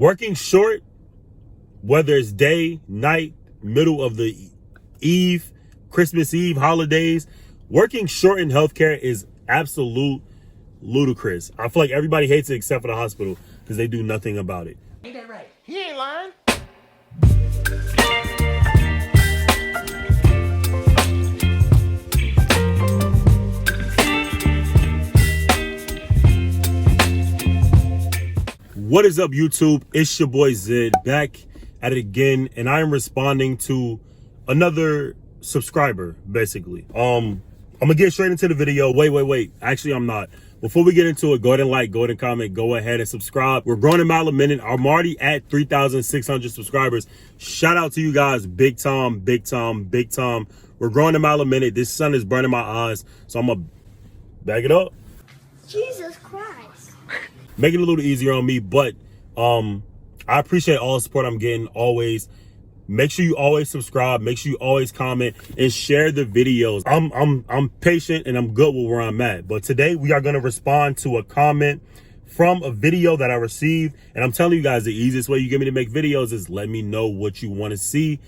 Working short, whether it's day, night, middle of the eve, Christmas Eve, holidays, working short in healthcare is absolute ludicrous. I feel like everybody hates it except for the hospital because they do nothing about it. Ain't that right? He ain't lying. What is up, YouTube? It's your boy Zed back at it again, and I am responding to another subscriber, basically. I'm gonna get straight into the video. Wait. Actually, I'm not. Before we get into it, go ahead and like, go ahead and comment, go ahead and subscribe. We're growing a mile a minute. I'm already at 3,600 subscribers. Shout out to you guys. Big time. We're growing a mile a minute. This sun is burning my eyes, so I'm gonna back it up. Jesus Christ. Make it a little easier on me, but I appreciate all the support I'm getting always. Make sure you always subscribe, make sure you always comment and share the videos. I'm patient and I'm good with where I'm at. But today we are going to respond to a comment from a video that I received, and I'm telling you guys, the easiest way you get me to make videos is let me know what you want to see.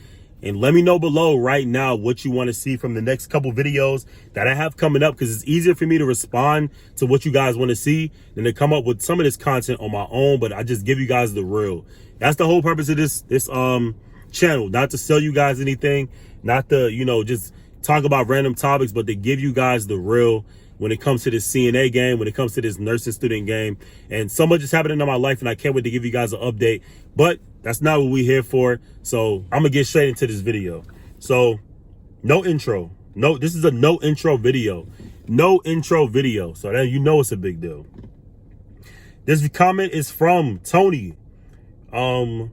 And let me know below right now what you want to see from the next couple videos that I have coming up, because it's easier for me to respond to what you guys want to see than to come up with some of this content on my own. But I just give you guys the real. That's the whole purpose of this channel, not to sell you guys anything, not to, just talk about random topics, but to give you guys the real when it comes to this CNA game, when it comes to this nursing student game. And so much is happening in my life, and I can't wait to give you guys an update. But that's not what we're here for. So I'm gonna get straight into this video. So no intro. No, this is a no intro video. No intro video. So then you know it's a big deal. This comment is from Tony. Baloney.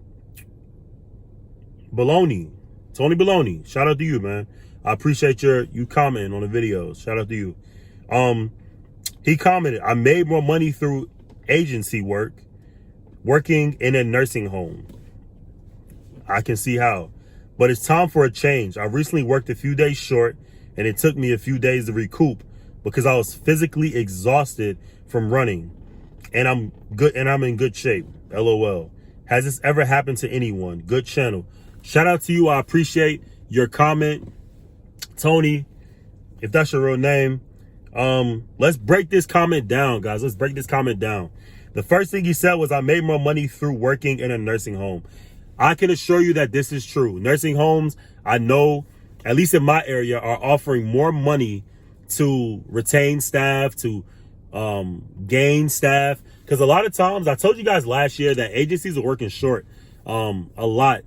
Tony Baloney. Shout out to you, man. I appreciate you commenting on the videos. Shout out to you. He commented, I made more money through agency work, working in a nursing home. I can see how, but it's time for a change. I recently worked a few days short, and it took me a few days to recoup because I was physically exhausted from running, and I'm in good shape. LOL. Has this ever happened to anyone? Good channel. Shout out to you. I appreciate your comment, Tony, if that's your real name. Let's break this comment down, guys. Let's break this comment down. The first thing he said was, I made more money through working in a nursing home. I can assure you that this is true. Nursing homes, I know, at least in my area, are offering more money to retain staff, to gain staff. Because a lot of times, I told you guys last year that agencies are working short a lot.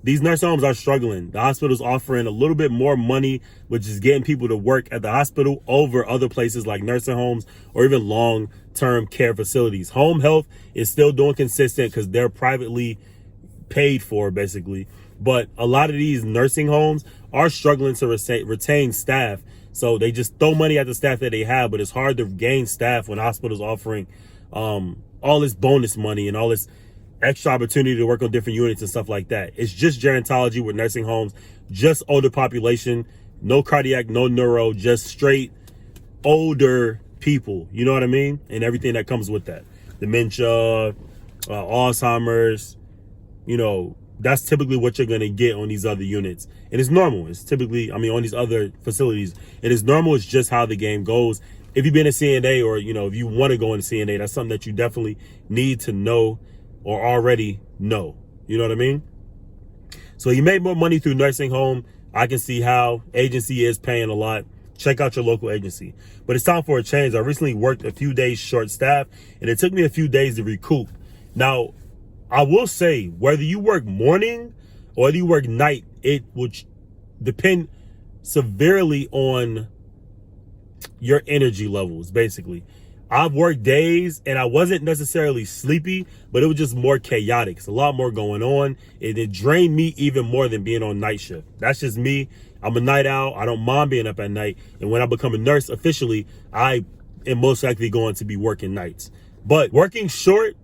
These nursing homes are struggling. The hospital's offering a little bit more money, which is getting people to work at the hospital over other places like nursing homes or even long-term care facilities. Home health is still doing consistent because they're privately paid for, basically. But a lot of these nursing homes are struggling to retain staff. So they just throw money at the staff that they have, but it's hard to gain staff when hospitals offering all this bonus money and all this extra opportunity to work on different units and stuff like that. It's just gerontology with nursing homes, just older population, no cardiac, no neuro, just straight older people. You know what I mean? And everything that comes with that. Dementia, Alzheimer's, that's typically what you're going to get on these other units. And it's normal. It's typically, on these other facilities. And it's normal. It's just how the game goes. If you've been a CNA or, if you want to go into CNA, that's something that you definitely need to know or already know. You know what I mean? So you made more money through nursing home. I can see how. Agency is paying a lot. Check out your local agency. But it's time for a change. I recently worked a few days short staff, and it took me a few days to recoup. Now, I will say, whether you work morning or whether you work night, it would depend severely on your energy levels, basically. I've worked days and I wasn't necessarily sleepy, but it was just more chaotic. It's a lot more going on. It drained me even more than being on night shift. That's just me. I'm a night owl. I don't mind being up at night. And when I become a nurse officially, I am most likely going to be working nights. But working short,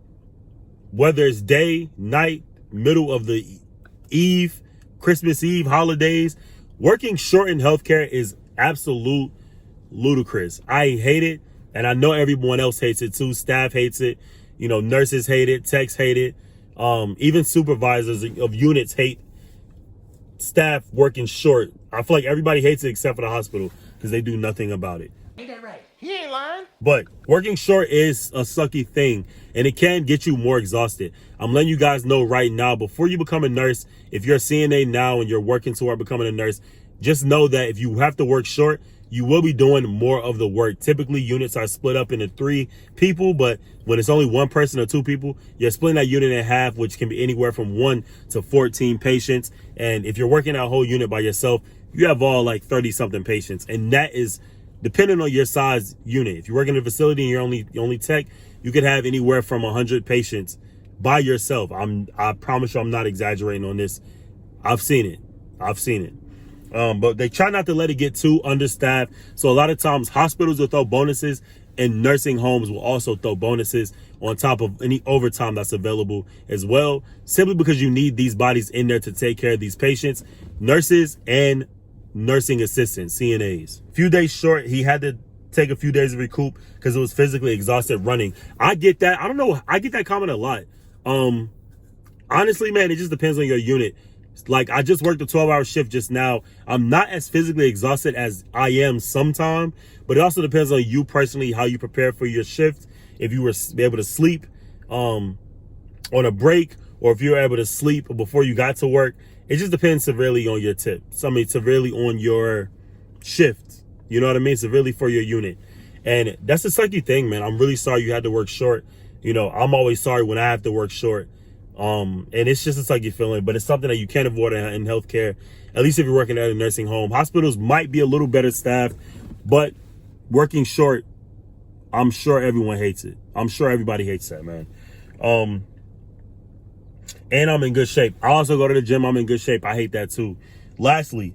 whether it's day, night, middle of the eve, Christmas Eve, holidays, working short in healthcare is absolute ludicrous. I hate it. And I know everyone else hates it too. Staff hates it. Nurses hate it. Techs hate it. Even supervisors of units hate staff working short. I feel like everybody hates it except for the hospital because they do nothing about it. Ain't that right? He ain't lying. But working short is a sucky thing, and it can get you more exhausted. I'm letting you guys know right now, before you become a nurse, if you're a CNA now and you're working toward becoming a nurse, just know that if you have to work short, you will be doing more of the work. Typically, units are split up into 3 people, but when it's only 1 person or 2 people, you're splitting that unit in half, which can be anywhere from 1 to 14 patients. And if you're working that whole unit by yourself, you have all like 30-something patients, and that is depending on your size unit. If you work in a facility and you're only tech, you could have anywhere from 100 patients by yourself. I promise you, I'm not exaggerating on this. I've seen it. But they try not to let it get too understaffed. So a lot of times hospitals will throw bonuses, and nursing homes will also throw bonuses on top of any overtime that's available as well, simply because you need these bodies in there to take care of these patients, nurses and nursing assistants, CNAs. Few days short, he had to take a few days to recoup because it was physically exhausted running. I get that. I don't know. I get that comment a lot. Honestly, man, it just depends on your unit. Like, I just worked a 12-hour shift just now. I'm not as physically exhausted as I am sometime, but it also depends on you personally, how you prepare for your shift. If you were able to sleep on a break, or if you were able to sleep before you got to work. It just depends severely on your tip. So, I mean, severely on your shift. You know what I mean? Severely for your unit. And that's a sucky thing, man. I'm really sorry you had to work short. You know, I'm always sorry when I have to work short. And it's just a sucky feeling, but it's something that you can't avoid in healthcare, at least if you're working at a nursing home. Hospitals might be a little better staffed, but working short, I'm sure everyone hates it. I'm sure everybody hates that, man. And I'm in good shape. I also go to the gym. I'm in good shape. I hate that too. Lastly,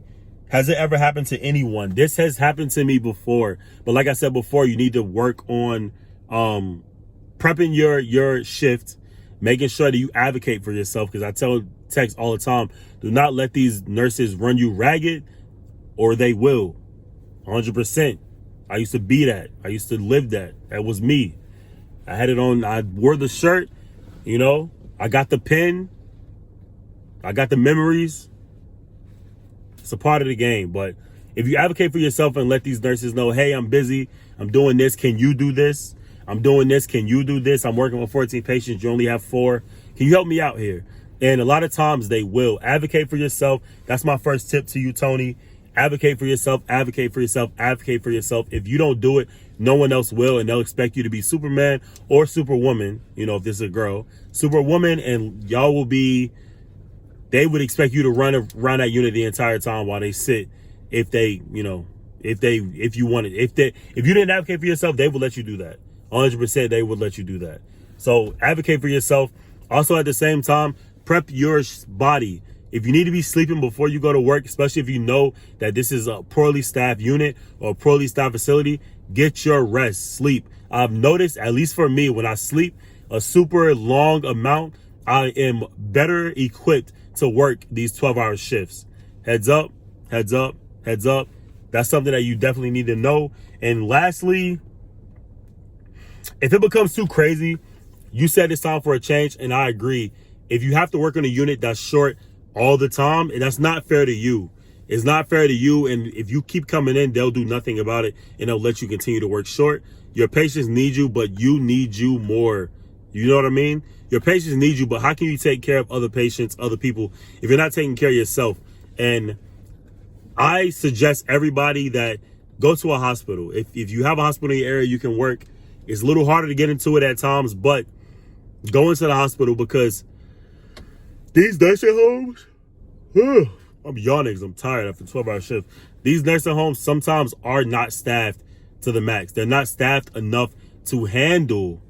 has it ever happened to anyone? This has happened to me before. But like I said before, you need to work on prepping your shift, making sure that you advocate for yourself. Because I tell techs all the time, do not let these nurses run you ragged, or they will. 100%. I used to be that. I used to live that. That was me. I had it on. I wore the shirt, you know. I got the pen. I got the memories. It's a part of the game. But if you advocate for yourself and let these nurses know, hey, I'm busy. I'm doing this. Can you do this? I'm doing this. Can you do this? I'm working with 14 patients. You only have 4. Can you help me out here? And a lot of times they will. Advocate for yourself. That's my first tip to you, Tony. Advocate for yourself. Advocate for yourself. Advocate for yourself. If you don't do it, no one else will, and they'll expect you to be Superman or Superwoman. You know, if this is a girl, Superwoman, and y'all will be. They would expect you to run around that unit the entire time while they sit. If they, you know, if you wanted, if you didn't advocate for yourself, they would let you do that. 100%, they would let you do that. So advocate for yourself. Also, at the same time, prep your body. If you need to be sleeping before you go to work, especially if you know that this is a poorly staffed unit or a poorly staffed facility, get your rest, sleep. I've noticed, at least for me, when I sleep a super long amount, I am better equipped to work these 12-hour shifts. Heads up, heads up, heads up. That's something that you definitely need to know. And lastly, if it becomes too crazy, you said it's time for a change, and I agree. If you have to work on a unit that's short all the time, and that's not fair to you. It's not fair to you, and if you keep coming in, they'll do nothing about it, and they'll let you continue to work short. Your patients need you, but you need you more. You know what I mean? Your patients need you, but how can you take care of other patients, other people, if you're not taking care of yourself? And I suggest everybody that go to a hospital. If you have a hospital in your area you can work, it's a little harder to get into it at times, but go into the hospital, because these nursing homes, I'm yawning because I'm tired after 12-hour shift. These nursing homes sometimes are not staffed to the max. They're not staffed enough to handle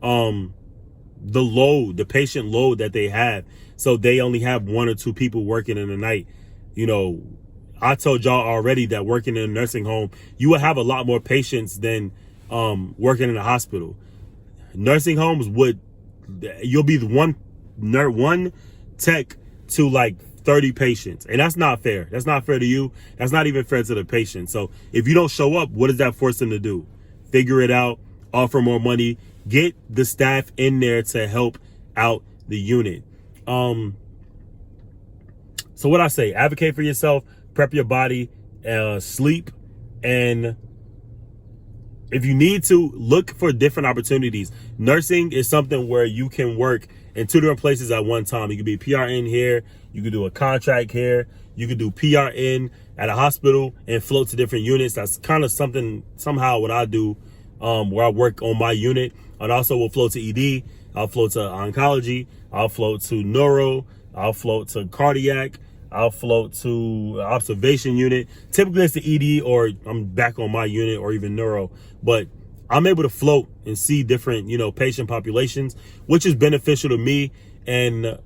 the load, the patient load that they have. So they only have 1 or 2 people working in the night. You know, I told y'all already that working in a nursing home, you will have a lot more patients than working in a hospital. Nursing homes you'll be the one tech to like 30 patients, and that's not fair. That's not fair to you. That's not even fair to the patient. So if you don't show up, what does that force them to do? Figure it out, offer more money, get the staff in there to help out the unit. So what I say, advocate for yourself, prep your body, sleep, and if you need to, look for different opportunities. Nursing is something where you can work in 2 different places at one time. You could be PRN here, you could do a contract here, you could do PRN at a hospital and float to different units. That's kind of somehow what I do, where I work on my unit. And also will float to ED, I'll float to oncology, I'll float to neuro, I'll float to cardiac, I'll float to observation unit. Typically it's the ED, or I'm back on my unit, or even neuro. But I'm able to float and see different, patient populations, which is beneficial to me. And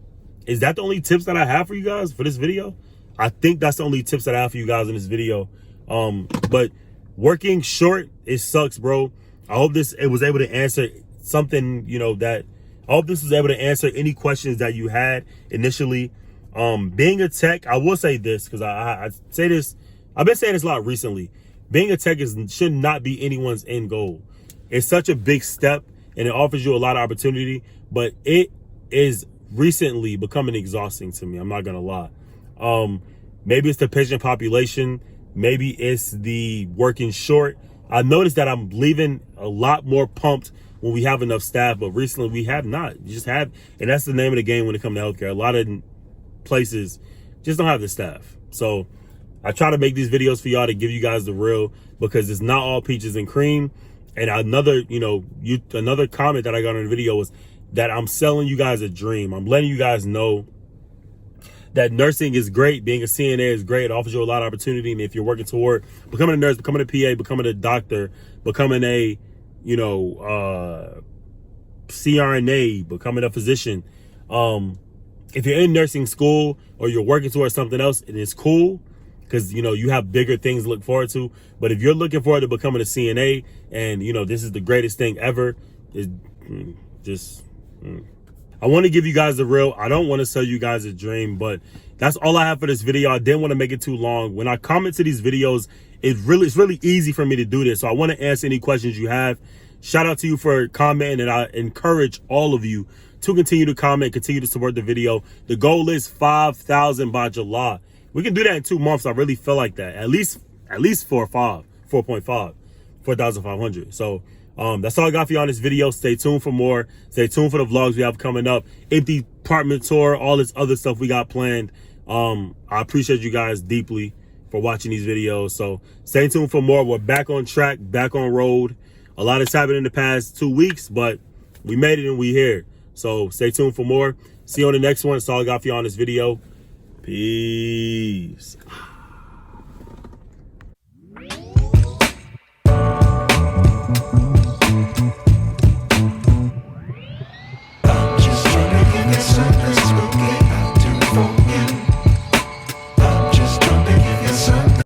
is that the only tips that I have for you guys for this video? I think that's the only tips that I have for you guys in this video. But working short, it sucks, bro. I hope it was able to answer something, I hope this was able to answer any questions that you had initially. Being a tech, I will say this, because I say this, I've been saying this a lot recently. Being a tech should not be anyone's end goal. It's such a big step and it offers you a lot of opportunity, but it is recently becoming exhausting to me. I'm not gonna lie. Maybe it's the patient population, maybe it's the working short. I noticed that I'm leaving a lot more pumped when we have enough staff, but recently we have not. You just have, and that's the name of the game when it comes to healthcare. A lot of places just don't have the staff. So I try to make these videos for y'all to give you guys the real, because it's not all peaches and cream. And another comment that I got on the video was that I'm selling you guys a dream. I'm letting you guys know that nursing is great. Being a CNA is great. It offers you a lot of opportunity. And if you're working toward becoming a nurse, becoming a PA, becoming a doctor, becoming a, CRNA, becoming a physician, if you're in nursing school or you're working towards something else, and it's cool, because, you have bigger things to look forward to. But if you're looking forward to becoming a CNA and, this is the greatest thing ever, I want to give you guys the real. I don't want to sell you guys a dream, but that's all I have for this video. I didn't want to make it too long. When I comment to these videos, it's really easy for me to do this. So I want to answer any questions you have. Shout out to you for commenting, and I encourage all of you to continue to comment, continue to support the video. The goal is 5,000 by July. We can do that in 2 months. I really feel like that. At least 4,500. So that's all I got for you on this video. Stay tuned for more. Stay tuned for the vlogs we have coming up. Empty apartment tour, all this other stuff we got planned. I appreciate you guys deeply for watching these videos. So stay tuned for more. We're back on track, back on road. A lot has happened in the past 2 weeks, but we made it and we here. So stay tuned for more. See you on the next one. That's all I got for you on this video. Peace.